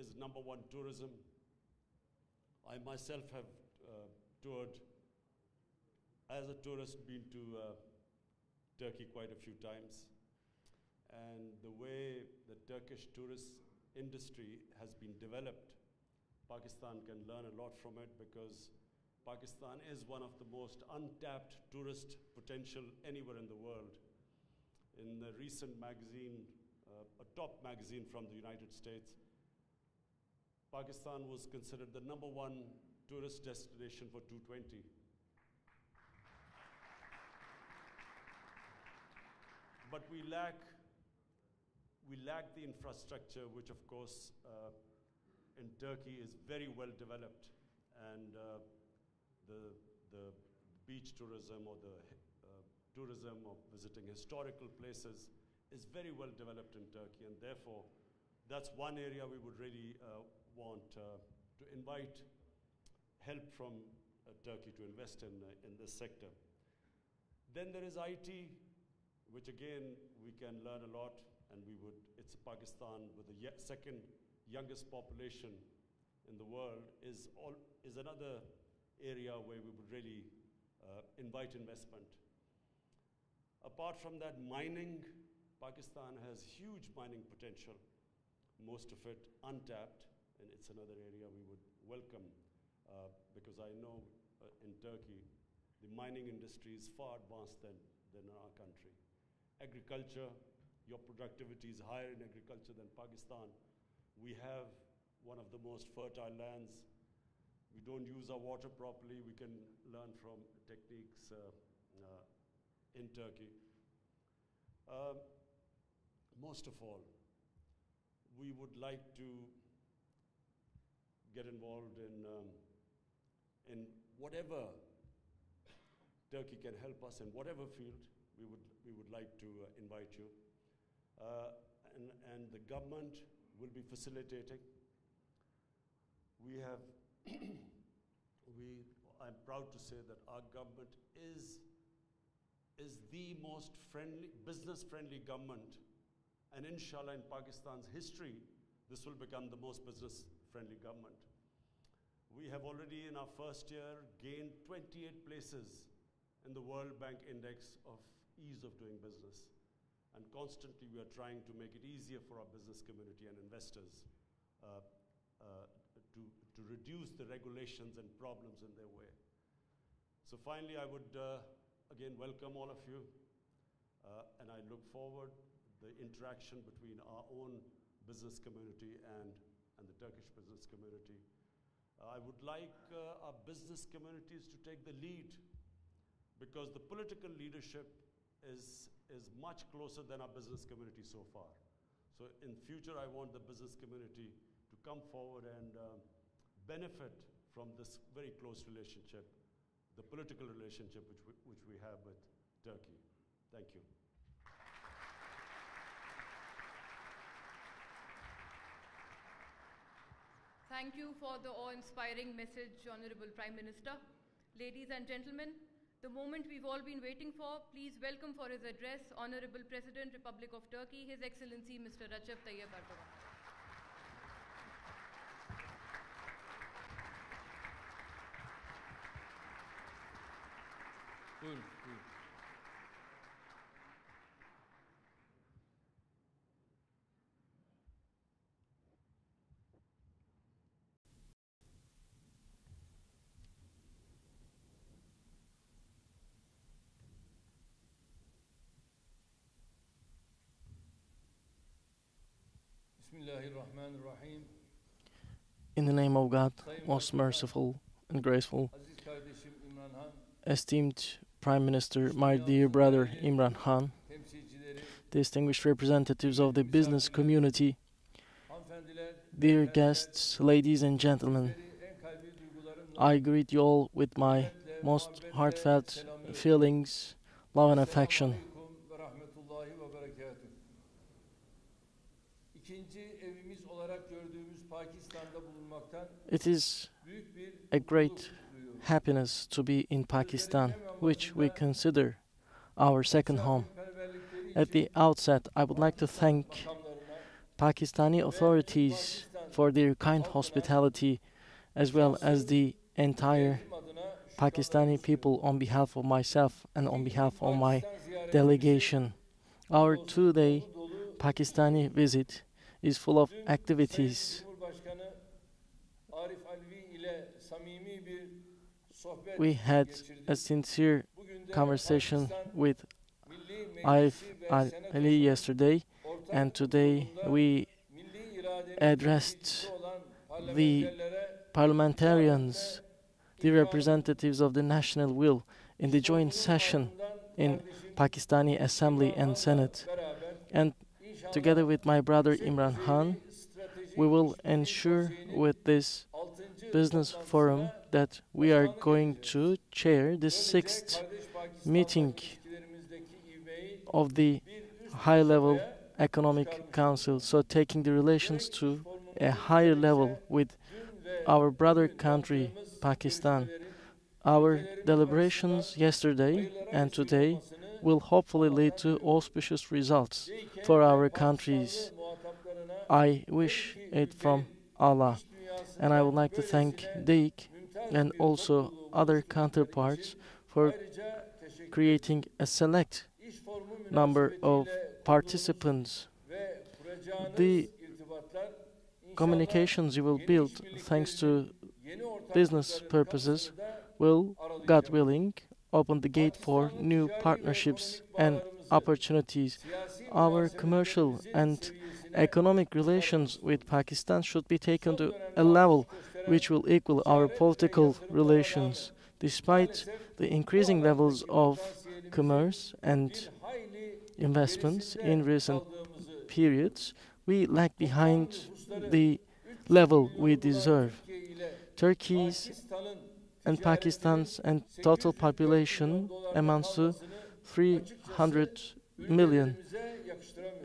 is #1 tourism. I myself have toured as a tourist, been to Turkey quite a few times. And the way the Turkish tourist industry has been developed, Pakistan can learn a lot from it, because Pakistan is one of the most untapped tourist potential anywhere in the world. In the recent magazine, a top magazine from the United States, Pakistan was considered the #1 tourist destination for 2020. But we lack the infrastructure, which of course in Turkey is very well developed, and the beach tourism or the tourism of visiting historical places is very well developed in Turkey, and therefore that's one area we would really want to invite help from Turkey to invest in this sector. Then there is IT, which again we can learn a lot, and it's Pakistan with the second youngest population in the world, is another area where we would really invite investment. Apart from that, mining, Pakistan has huge mining potential, most of it untapped, and it's another area we would welcome, because I know in Turkey, the mining industry is far advanced than in our country. Agriculture, your productivity is higher in agriculture than Pakistan. We have one of the most fertile lands. We don't use our water properly. We can learn from techniques in Turkey. Most of all, we would like to get involved in whatever Turkey can help us in whatever field. We would like to invite you. And the government will be facilitating. We have, I'm proud to say that our government is the most business-friendly government, and inshallah in Pakistan's history, this will become the most business-friendly government. We have already in our first year gained 28 places in the World Bank Index of Ease of Doing Business. And constantly we are trying to make it easier for our business community and investors to reduce the regulations and problems in their way. So finally, I would again welcome all of you, and I look forward the interaction between our own business community and the Turkish business community. I would like our business communities to take the lead, because the political leadership is much closer than our business community so far. So in future, I want the business community to come forward and benefit from this very close relationship, the political relationship which we have with Turkey. Thank you. Thank you for the awe-inspiring message, Honorable Prime Minister. Ladies and gentlemen, the moment we've all been waiting for, please welcome for his address, Honorable President, Republic of Turkey, His Excellency Mr. Recep Tayyip Erdogan. Buyurun. Bismillahirrahmanirrahim. In the name of God, most merciful and graceful, esteemed Prime Minister, my dear brother Imran Khan, distinguished representatives of the business community, dear guests, ladies and gentlemen, I greet you all with my most heartfelt feelings, love and affection. It is a great happiness to be in Pakistan, which we consider our second home. At the outset, I would like to thank Pakistani authorities for their kind hospitality, as well as the entire Pakistani people on behalf of myself and on behalf of my delegation. Our 2-day Pakistani visit is full of activities. We had a sincere conversation with Arif Ali yesterday, and today we addressed the parliamentarians, the representatives of the national will, in the joint session in Pakistani Assembly and Senate. And together with my brother Imran Khan, we will ensure with this business forum that we are going to chair the 6th meeting of the high-level economic council, so taking the relations to a higher level with our brother country, Pakistan. Our deliberations yesterday and today will hopefully lead to auspicious results for our countries. I wish it from Allah, and I would like to thank DEIC and also other counterparts for creating a select number of participants. The communications you will build thanks to business purposes will, God willing, open the gate for new partnerships and opportunities. Our commercial and economic relations with Pakistan should be taken to a level which will equal our political relations. Despite the increasing levels of commerce and investments in recent periods, we lag behind the level we deserve. Turkey's and Pakistan's and total population amounts to 300 million.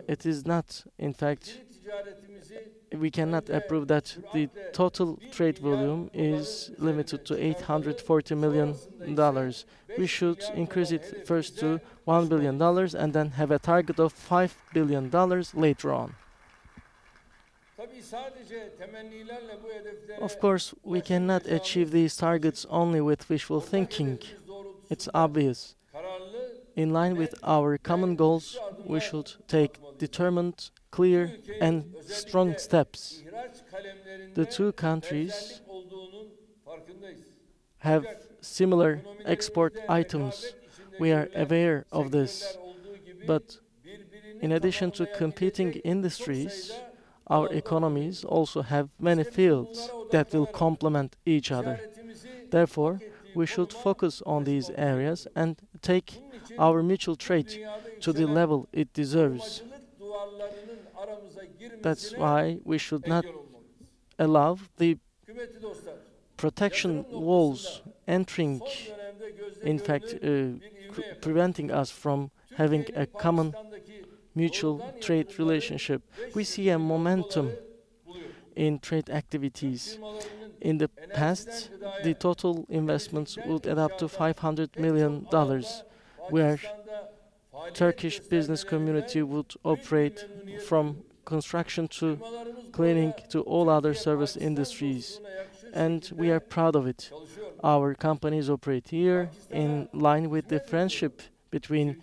It is not, in fact, we cannot approve that the total trade volume is limited to $840 million. We should increase it first to $1 billion and then have a target of $5 billion later on. Of course, we cannot achieve these targets only with wishful thinking. It's obvious. In line with our common goals, we should take determined, clear, and strong steps. The two countries have similar export items. We are aware of this. But in addition to competing industries, our economies also have many fields that will complement each other. Therefore, we should focus on these areas and take our mutual trade to the level it deserves. That's why we should not allow the protection walls entering, in fact, preventing us from having a common mutual trade relationship. We see a momentum in trade activities. In the past, the total investments would add up to $500 million, where Turkish business community would operate from construction to cleaning to all other service industries. And we are proud of it. Our companies operate here in line with the friendship between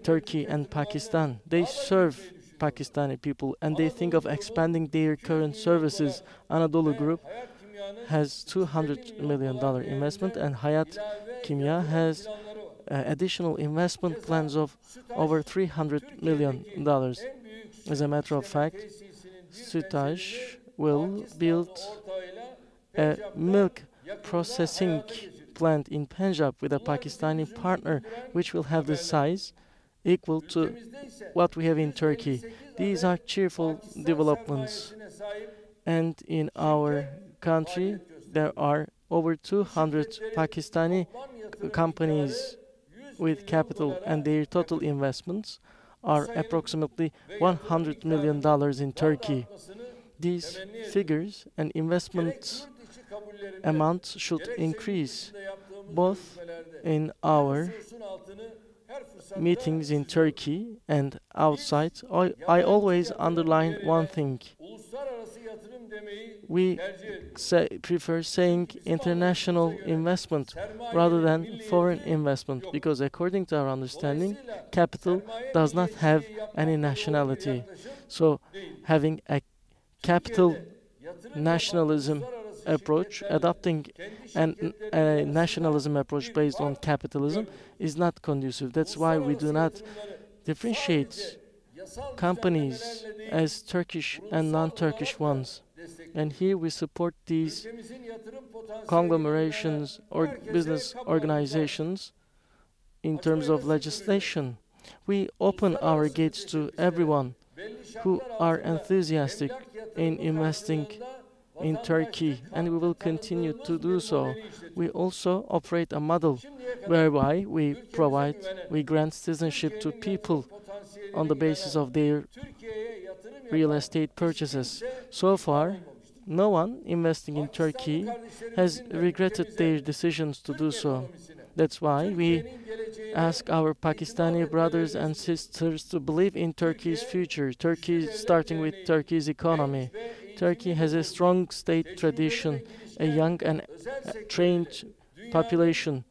Turkey and Pakistan. They serve Pakistani people and they think of expanding their current services. Anadolu Group has $200 million investment and Hayat Kimya has additional investment plans of over $300 million. As a matter of fact, Sütaş will build a milk processing plant in Punjab with a Pakistani partner, which will have the size equal to what we have in Turkey. These are cheerful developments. And in our country, there are over 200 Pakistani companies with capital, and their total investments are approximately $100 million in Turkey. These figures and investment amounts should increase both in our meetings in Turkey and outside. I always underline one thing. we prefer saying international investment rather than foreign investment, because according to our understanding, capital does not have any nationality. So having a capital nationalism approach, adopting a nationalism approach based on capitalism is not conducive. That's why we do not differentiate companies as Turkish and non-Turkish ones. And here we support these conglomerations or business organizations in terms of legislation. We open our gates to everyone who are enthusiastic in investing in Turkey, and we will continue to do so. We also operate a model whereby we grant citizenship to people on the basis of their real estate purchases. So far, no one investing in Turkey has regretted their decisions to do so. That's why we ask our Pakistani brothers and sisters to believe in Turkey's future. Turkey, starting with Turkey's economy. Turkey has a strong state tradition, a young and trained population,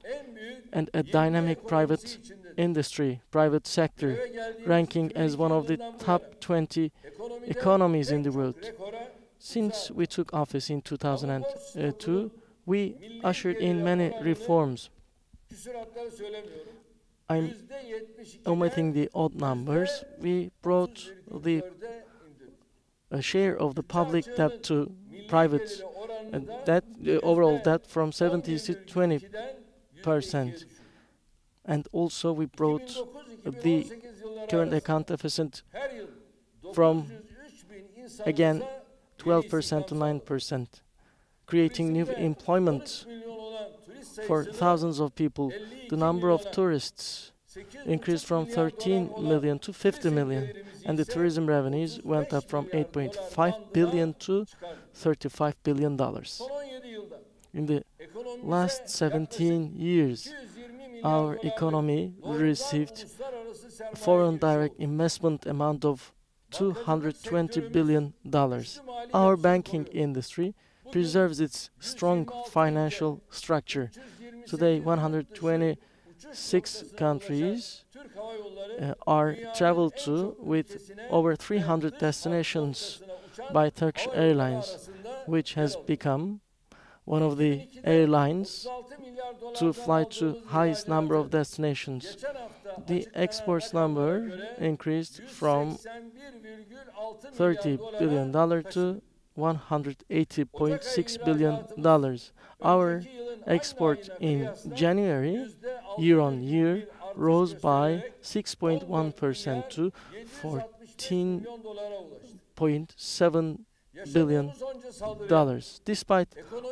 and a dynamic private industry, private sector, ranking as one of the top 20 economies in the world. Since we took office in 2002, we ushered in many reforms. I'm omitting the odd numbers. We brought the share of the public debt to private debt, the overall debt, from 70 to 20%. And also we brought the current account deficit from, again, 12% to 9%, creating new employment for thousands of people. The number of tourists increased from 13 million to 50 million, and the tourism revenues went up from 8.5 billion to $35 billion. In the last 17 years, our economy received foreign direct investment amount of $220 billion. Our banking industry preserves its strong financial structure. Today, 126 countries are traveled to with over 300 destinations by Turkish Airlines, which has become one of the airlines to fly to highest number of destinations. The exports number increased from $30 billion to $180.6 billion. Our export in January, year on year, rose by 6.1% to $14.7 billion. Despite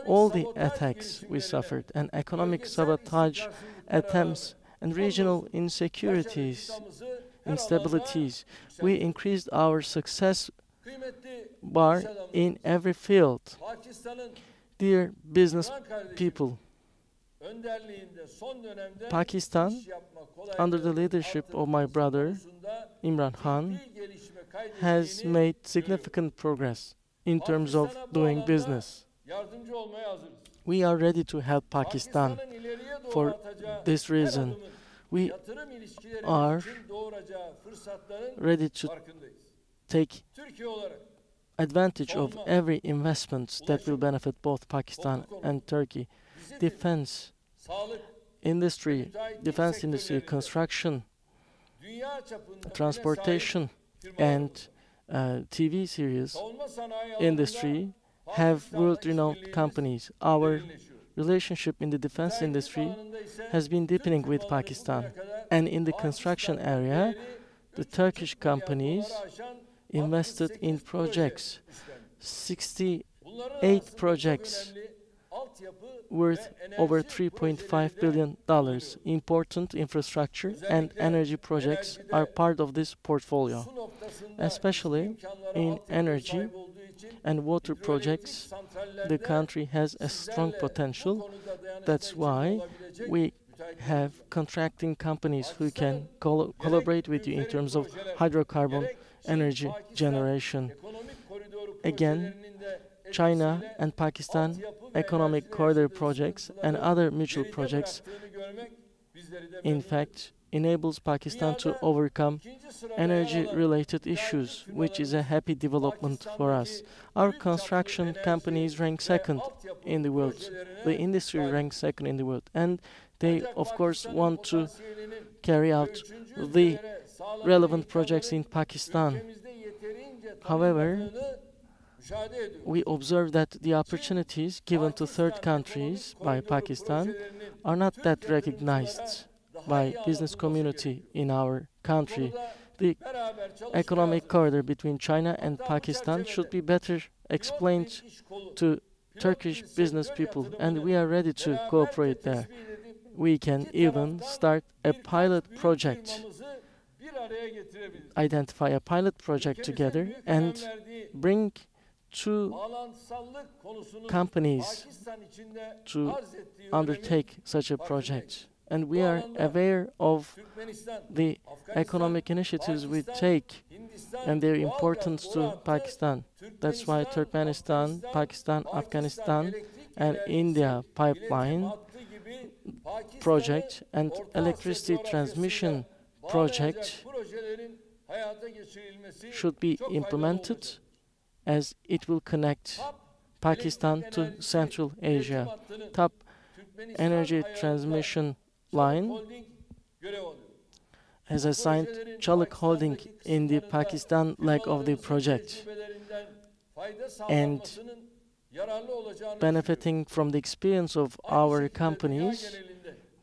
all the attacks we suffered and economic sabotage attempts and regional insecurities, instabilities, we increased our success bar in every field. Dear business people, Pakistan, under the leadership of my brother Imran Khan, has made significant progress in terms of doing business. We are ready to help Pakistan. For this reason, we are ready to take advantage of every investment that will benefit both Pakistan and Turkey. Defense industry, construction, transportation, and TV series industry have world-renowned companies. Our relationship in the defense industry has been deepening with Pakistan. And in the construction area, the Turkish companies invested in projects, 68 projects worth over $3.5 billion. Important infrastructure and energy projects are part of this portfolio, especially in energy and water projects. The country has a strong potential. That's why we have contracting companies who can collaborate with you in terms of hydrocarbon energy generation. Again, China and Pakistan economic corridor projects and other mutual projects, in fact, enables Pakistan to overcome energy-related issues, which is a happy development for us. Our construction companies rank second in the world. The industry ranks second in the world. And they, of course, want to carry out the relevant projects in Pakistan. However, we observe that the opportunities given to third countries by Pakistan are not that recognized by business community in our country. The economic corridor between China and Pakistan should be better explained to Turkish business people, and we are ready to cooperate there. We can even start a pilot project, identify a pilot project together and bring two companies to undertake such a project. And we are aware of the economic initiatives we take and their importance to Pakistan. That's why Turkmenistan, Pakistan, Afghanistan, and India pipeline project and electricity transmission project should be implemented, as it will connect Pakistan to Central Asia. TAP energy transmission line has assigned Çalık Holding in the Pakistan leg of the project, and benefiting from the experience of our companies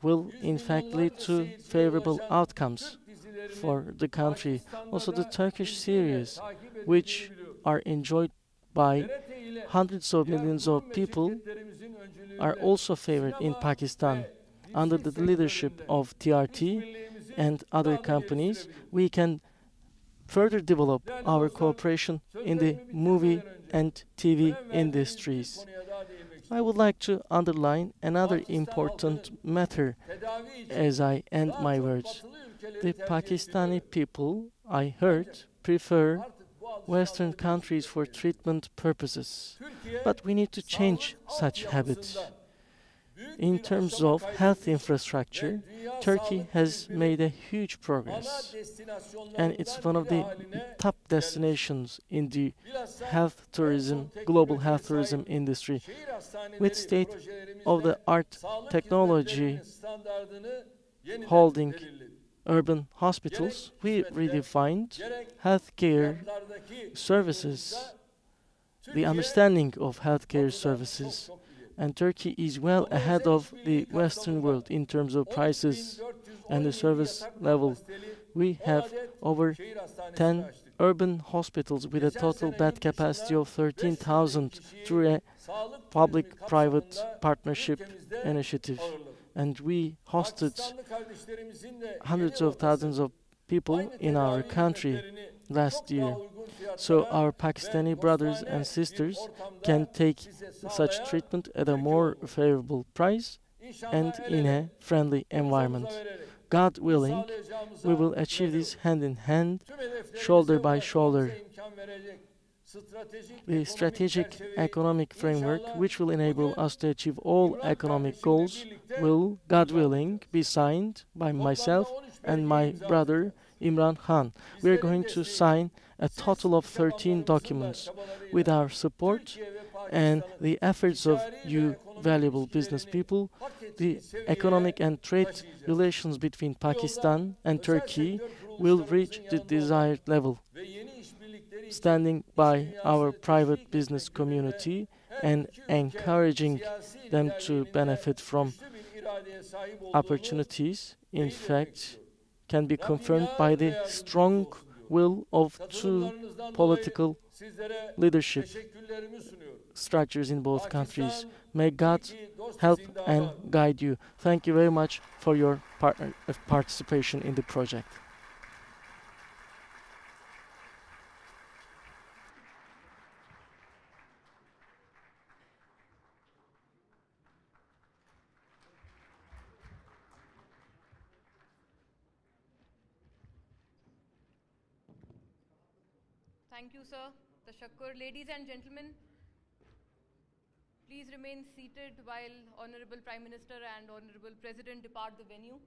will in fact lead to favorable outcomes for the country. Also, the Turkish series, which are enjoyed by hundreds of millions of people, are also favored in Pakistan. Under the leadership of TRT and other companies, we can further develop our cooperation in the movie and TV industries. I would like to underline another important matter as I end my words. The Pakistani people, I heard, prefer Western countries for treatment purposes. But we need to change such habits. In terms of health infrastructure, Turkey has made a huge progress, and it's one of the top destinations in the health tourism, global health tourism industry. With state-of-the-art technology holding urban hospitals, we redefined healthcare services, the understanding of healthcare services. And Turkey is well ahead of the Western world in terms of prices and the service level. We have over 10 urban hospitals with a total bed capacity of 13,000 through a public-private partnership initiative. And we hosted hundreds of thousands of people in our country last year. So our Pakistani brothers and sisters can take such treatment at a more favorable price and in a friendly environment. God willing, we will achieve this hand in hand, shoulder by shoulder. The strategic economic framework, which will enable us to achieve all economic goals, will, God willing, be signed by myself and my brother Imran Khan. We are going to sign a total of 13 documents. With our support and the efforts of you valuable business people, the economic and trade relations between Pakistan and Turkey will reach the desired level. Standing by our private business community and encouraging them to benefit from opportunities, in fact, can be confirmed by the strong will of two political leadership structures in both countries. May God help and guide you. Thank you very much for your participation in the project. Thank you, sir. Tashakkur. Ladies and gentlemen, Please remain seated while Honorable Prime Minister and Honorable President depart the venue.